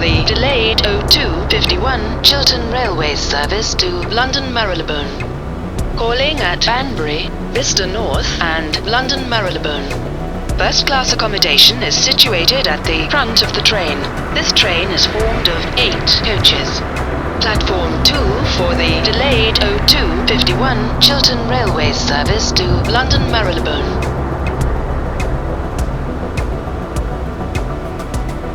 the delayed 0251 Chiltern Railway service to London Marylebone. Calling at Banbury, Bicester North and London Marylebone. First class accommodation is situated at the front of the train. This train is formed of 8 coaches. Platform 2 for the delayed 0251 Chiltern Railway service to London Marylebone.